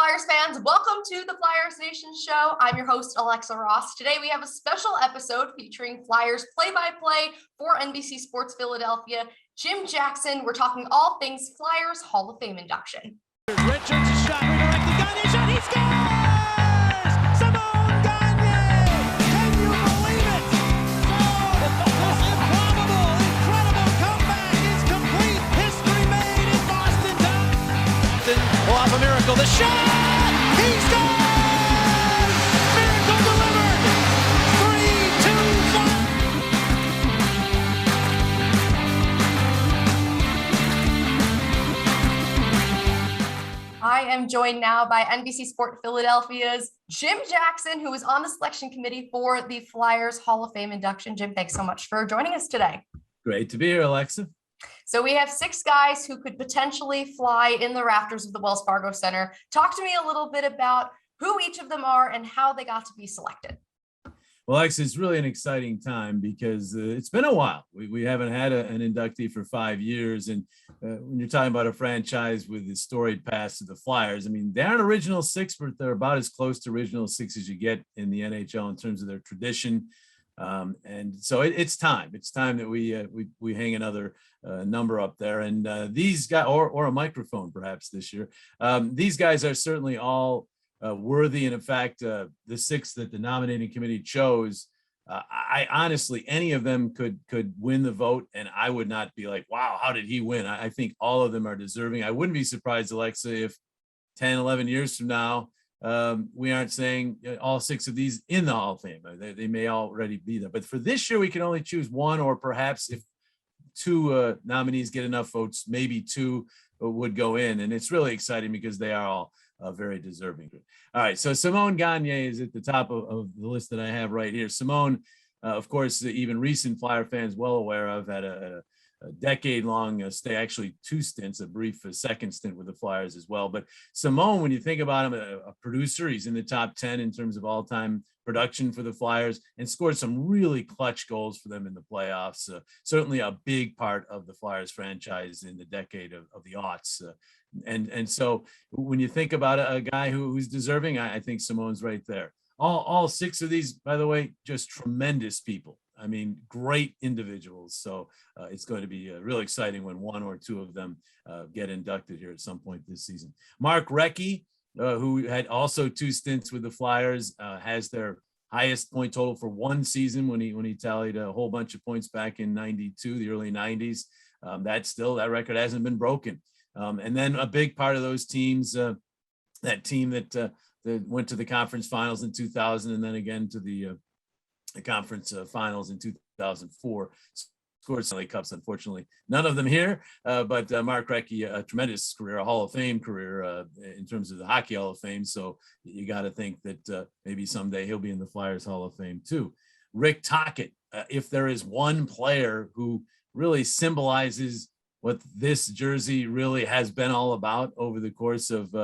Flyers fans, welcome to the Flyers Nation show. I'm your host, Alexa Ross. Today we have a special episode featuring Flyers play-by-play for NBC Sports Philadelphia, Jim Jackson. We're talking all things Flyers Hall of Fame induction. Richards a shot redirected, Gagne shot, he scores! Simone Gagne! Can you believe it? This improbable, incredible comeback is complete. History made in Boston. Will have a miracle. The shot! He scores! Miracle delivered! 3-2-1. I am joined now by NBC Sport Philadelphia's Jim Jackson, who is on the selection committee for the Flyers Hall of Fame induction. Jim, thanks so much for joining us today. Great to be here, Alexa. So we have 6 guys who could potentially fly in the rafters of the Wells Fargo Center. Talk to me a little bit about who each of them are and how they got to be selected. Well, Alexa, it's really an exciting time because it's been a while. We haven't had an inductee for 5 years. And when you're talking about a franchise with the storied past of the Flyers, I mean, they aren't original 6, but they're about as close to original 6 as you get in the NHL in terms of their tradition. And so it's time. It's time that we hang another number up there. And these guys, or a microphone perhaps this year, these guys are certainly all worthy. And in fact, the 6 that the nominating committee chose, I honestly, any of them could win the vote. And I would not be like, wow, how did he win? I think all of them are deserving. I wouldn't be surprised, Alexa, if 10, 11 years from now, we aren't saying all 6 of these in the Hall of Fame. They may already be there. But for this year, we can only choose 1, or perhaps if 2 nominees get enough votes, maybe 2 would go in. And it's really exciting because they are all very deserving. All right, so Simone Gagne is at the top of the list that I have right here. Simone, of course, even recent Flyer fans well aware of, had a decade-long stay, actually 2 stints, a brief second stint with the Flyers as well. But Simone, when you think about him, a producer, he's in the top 10 in terms of all-time production for the Flyers and scored some really clutch goals for them in the playoffs. Certainly a big part of the Flyers franchise in the decade of the aughts. And so when you think about a guy who's deserving, I think Simone's right there. All 6 of these, by the way, just tremendous people. I mean, great individuals. So it's going to be real exciting when 1 or 2 of them get inducted here at some point this season. Mark Recchi, who had also 2 stints with the Flyers, has their highest point total for 1 season when he tallied a whole bunch of points back in '92, the early '90s. That record hasn't been broken. And then a big part of those teams, that team that went to the conference finals in 2000 and then again to the conference finals in 2004, scored Stanley Cups, unfortunately. None of them here, but Mark Recchi, a tremendous career, a Hall of Fame career in terms of the Hockey Hall of Fame. So you got to think that maybe someday he'll be in the Flyers Hall of Fame too. Rick Tocchet, if there is one player who really symbolizes what this jersey really has been all about over the course of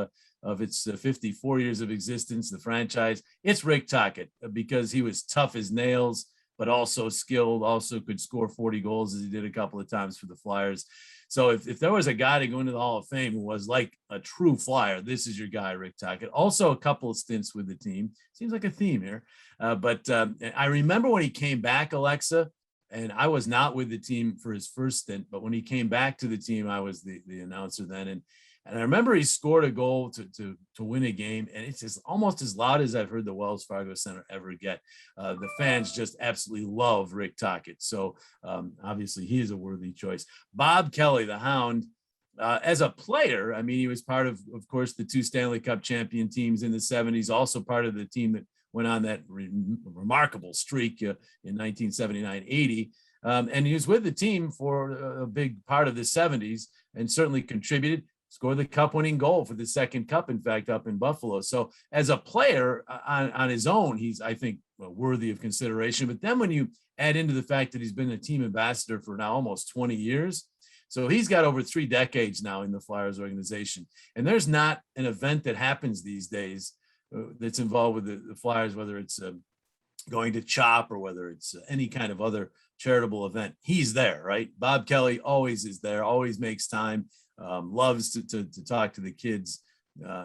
its 54 years of existence, the franchise, it's Rick Tocchet, because he was tough as nails, but also skilled, also could score 40 goals as he did a couple of times for the Flyers. So if there was a guy to go into the Hall of Fame who was like a true Flyer, this is your guy, Rick Tocchet. Also a couple of stints with the team. Seems like a theme here. But I remember when he came back, Alexa, and I was not with the team for his first stint, but when he came back to the team, I was the announcer then. And I remember he scored a goal to win a game, and it's almost as loud as I've heard the Wells Fargo Center ever get. The fans just absolutely love Rick Tocchet. So obviously he is a worthy choice. Bob Kelly, the Hound, as a player, I mean, he was part of course, the 2 Stanley Cup champion teams in the 70s, also part of the team that went on that remarkable streak in 1979-80. And he was with the team for a big part of the 70s and certainly contributed, scored the cup-winning goal for the second cup, in fact, up in Buffalo. So as a player on his own, he's, I think, worthy of consideration. But then when you add into the fact that he's been a team ambassador for now almost 20 years, so he's got over 3 decades now in the Flyers organization. And there's not an event that happens these days that's involved with the Flyers, whether it's going to CHOP or whether it's any kind of other charitable event. He's there, right? Bob Kelly always is there, always makes time, loves to talk to the kids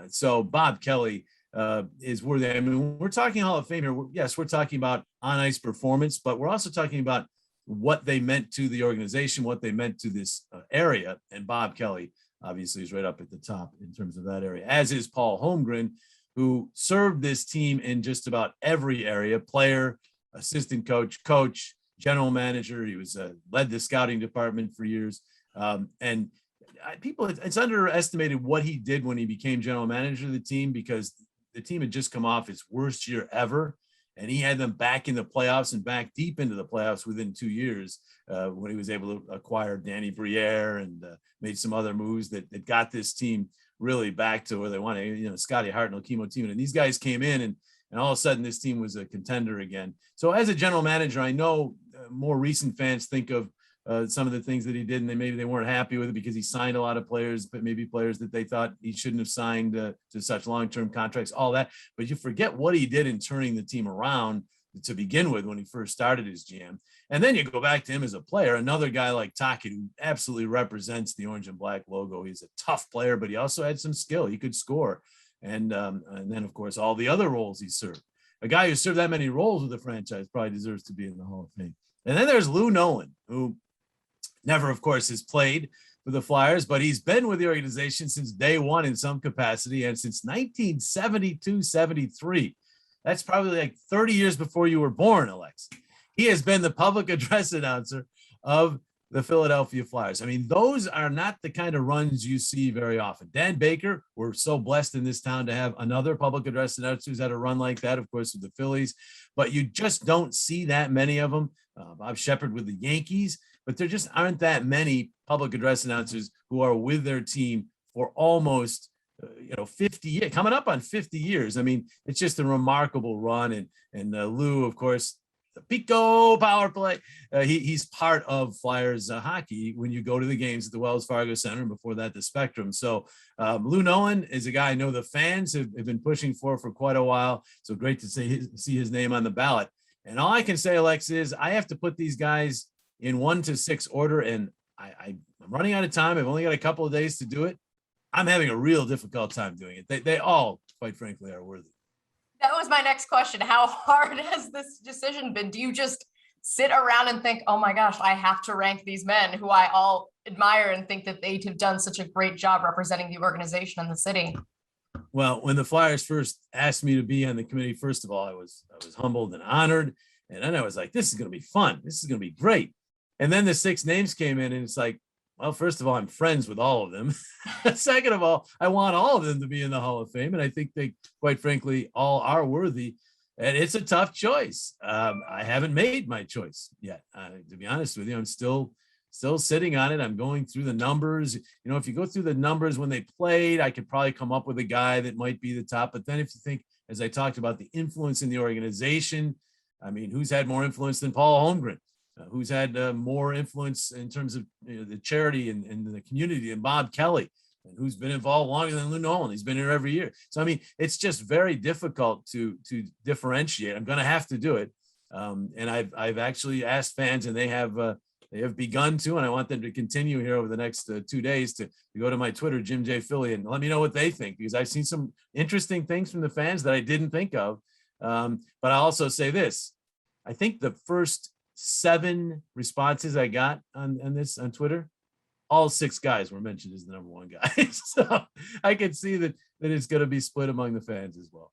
So Bob Kelly is worthy. I mean, when we're talking Hall of Fame here, yes, we're talking about on ice performance, but we're also talking about what they meant to the organization, what they meant to this area. And Bob Kelly obviously is right up at the top in terms of that area, as is Paul Holmgren, who served this team in just about every area: player, assistant coach, general manager. He was led the scouting department for years. And people, it's underestimated what he did when he became general manager of the team, because the team had just come off its worst year ever. And he had them back in the playoffs and back deep into the playoffs within 2 years when he was able to acquire Danny Briere and made some other moves that got this team really back to where they wanted. Scotty Hartnell, Kimo Timonen, and these guys came in and all of a sudden this team was a contender again. So as a general manager, I know more recent fans think of some of the things that he did, and maybe they weren't happy with it because he signed a lot of players, but maybe players that they thought he shouldn't have signed to such long-term contracts, all that. But you forget what he did in turning the team around to begin with when he first started as GM. And then you go back to him as a player, another guy like Tocchet, who absolutely represents the orange and black logo. He's a tough player, but he also had some skill. He could score. And then, of course, all the other roles he served. A guy who served that many roles with the franchise probably deserves to be in the Hall of Fame. And then there's Lou Nolan, who never, of course, has played for the Flyers, but he's been with the organization since day one in some capacity, and since 1972-73. That's probably like 30 years before you were born, Alex. He has been the public address announcer of the Philadelphia Flyers. I mean, those are not the kind of runs you see very often. Dan Baker, we're so blessed in this town to have another public address announcer who's had a run like that, of course, with the Phillies, but you just don't see that many of them. Bob Shepard with the Yankees, but there just aren't that many public address announcers who are with their team for almost 50 years, coming up on 50 years. I mean, it's just a remarkable run. And Lou, of course, the Pico power play. He's part of Flyers hockey when you go to the games at the Wells Fargo Center, and before that, the Spectrum. So Lou Nolan is a guy I know the fans have been pushing for quite a while. So great to see his name on the ballot. And all I can say, Alex, is I have to put these guys in 1 to 6 order, and I'm running out of time. I've only got a couple of days to do it. I'm having a real difficult time doing it. They all, quite frankly, are worthy. That was my next question. How hard has this decision been? Do you just sit around and think, oh my gosh, I have to rank these men who I all admire and think that they have done such a great job representing the organization and the city? Well, when the Flyers first asked me to be on the committee, first of all, I was humbled and honored. And then I was like, this is going to be fun. This is going to be great. And then the 6 names came in, and it's like, well, first of all, I'm friends with all of them. Second of all, I want all of them to be in the Hall of Fame. And I think they, quite frankly, all are worthy. And it's a tough choice. I haven't made my choice yet. To be honest with you, I'm still sitting on it. I'm going through the numbers. If you go through the numbers when they played, I could probably come up with a guy that might be the top. But then if you think, as I talked about, the influence in the organization, I mean, who's had more influence than Paul Holmgren? Who's had more influence in terms of the charity and the community than Bob Kelly? And who's been involved longer than Lou Nolan? He's been here every year. So, I mean, it's just very difficult to differentiate. I'm going to have to do it. And I've actually asked fans, and they have begun to, and I want them to continue here over the next 2 days to go to my Twitter, Jim J. Philly, and let me know what they think, because I've seen some interesting things from the fans that I didn't think of. But I'll also say this. I think the first 7 responses I got on this on Twitter, all 6 guys were mentioned as the number 1 guy. So I can see that it's going to be split among the fans as well.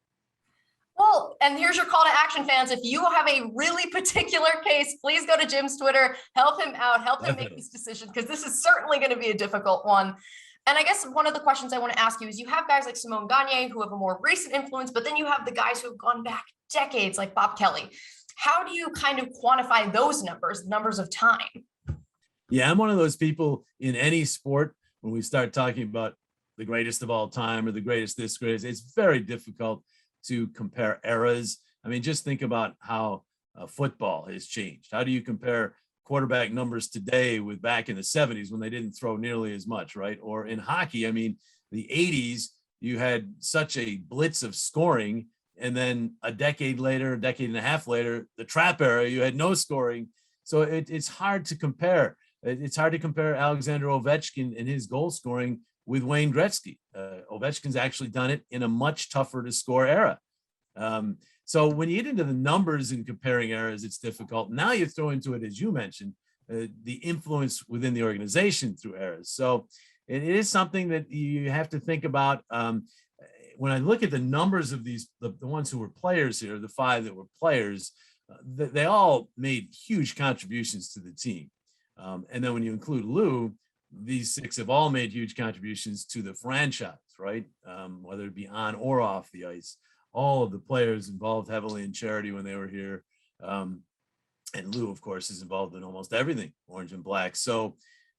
Well, and here's your call to action, fans. If you have a really particular case, please go to Jim's Twitter, help him out, help him make these decisions, because this is certainly going to be a difficult one. And I guess one of the questions I want to ask you is, you have guys like Simon Gagne who have a more recent influence, but then you have the guys who have gone back decades like Bob Kelly. How do you kind of quantify those numbers of time? Yeah, I'm one of those people in any sport, when we start talking about the greatest of all time or the greatest this, greatest, it's very difficult to compare eras. I mean, just think about how football has changed. How do you compare quarterback numbers today with back in the 70s when they didn't throw nearly as much, right? Or in hockey, I mean, the 80s, you had such a blitz of scoring. And then a decade and a half later, the trap era, you had no scoring. So it's hard to compare. It's hard to compare Alexander Ovechkin and his goal scoring with Wayne Gretzky. Ovechkin's actually done it in a much tougher to score era. So when you get into the numbers and comparing eras, it's difficult. Now you throw into it, as you mentioned, the influence within the organization through eras. So it is something that you have to think about. When I look at the numbers of these, the ones who were players here, the 5 that were players, they all made huge contributions to the team. And then when you include Lou, these 6 have all made huge contributions to the franchise, right? Whether it be on or off the ice. All of the players involved heavily in charity when they were here. And Lou, of course, is involved in almost everything, Orange and Black. So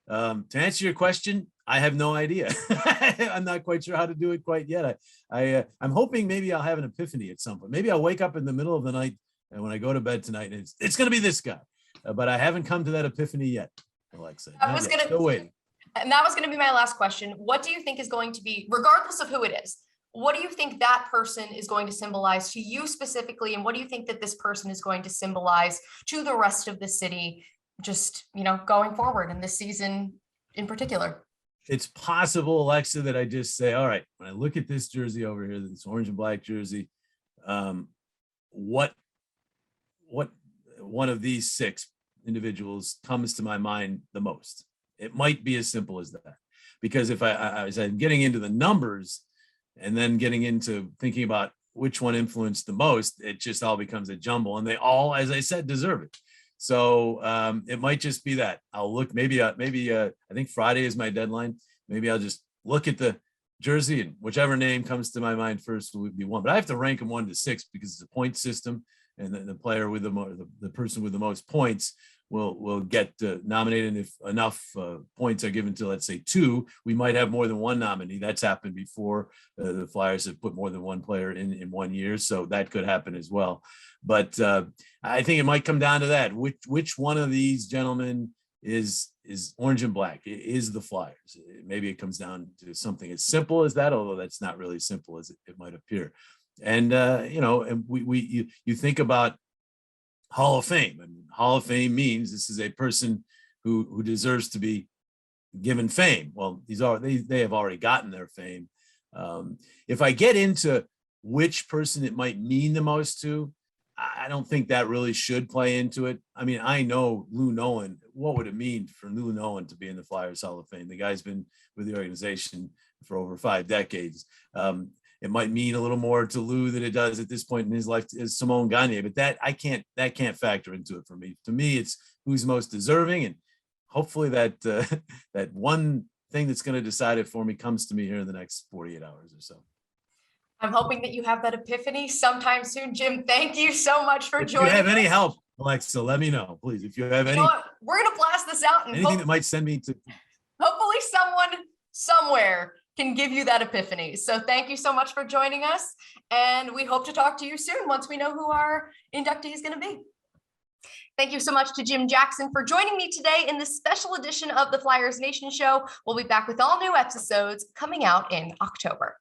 to answer your question, I have no idea. I'm not quite sure how to do it quite yet. I'm hoping maybe I'll have an epiphany at some point. Maybe I'll wake up in the middle of the night and when I go to bed tonight, and it's going to be this guy. But I haven't come to that epiphany yet, Alexa. Still waiting. And that was going to be my last question. What do you think is going to be, regardless of who it is, what do you think that person is going to symbolize to you specifically? And what do you think that this person is going to symbolize to the rest of the city, just, going forward in this season in particular? It's possible, Alexa, that I just say, all right, when I look at this jersey over here, this Orange and Black jersey, what one of these 6 individuals comes to my mind the most? It might be as simple as that, because if as I'm getting into the numbers and then getting into thinking about which one influenced the most, it just all becomes a jumble, and they all, as I said, deserve it. So it might just be that I'll look, maybe I think Friday is my deadline. Maybe I'll just look at the jersey and whichever name comes to my mind first would be one, but I have to rank them 1 to 6 because it's a point system, and the player with the person with the most points will get nominated. And if enough points are given to, let's say, 2, we might have more than 1 nominee. That's happened before. The Flyers have put more than 1 player in 1 year, so that could happen as well. But I think it might come down to that. Which one of these gentlemen is Orange and Black, is the Flyers? Maybe it comes down to something as simple as that, although that's not really simple as it might appear. And and you think about Hall of Fame. I mean, Hall of Fame means this is a person who deserves to be given fame. Well, they have already gotten their fame. If I get into which person it might mean the most to, I don't think that really should play into it. I mean, I know Lou Nolan. What would it mean for Lou Nolan to be in the Flyers Hall of Fame? The guy's been with the organization for over 5 decades. It might mean a little more to Lou than it does at this point in his life as Simon Gagne, but that can't factor into it for me. To me, it's who's most deserving, and hopefully that that one thing that's going to decide it for me comes to me here in the next 48 hours or so. I'm hoping that you have that epiphany sometime soon, Jim. Thank you so much for joining. If you have any help, Alexa, let me know, please. If you have any, we're going to blast this out, and anything that might send me to. Hopefully someone somewhere can give you that epiphany. So thank you so much for joining us. And we hope to talk to you soon once we know who our inductee is going to be. Thank you so much to Jim Jackson for joining me today in this special edition of the Flyers Nation Show. We'll be back with all new episodes coming out in October.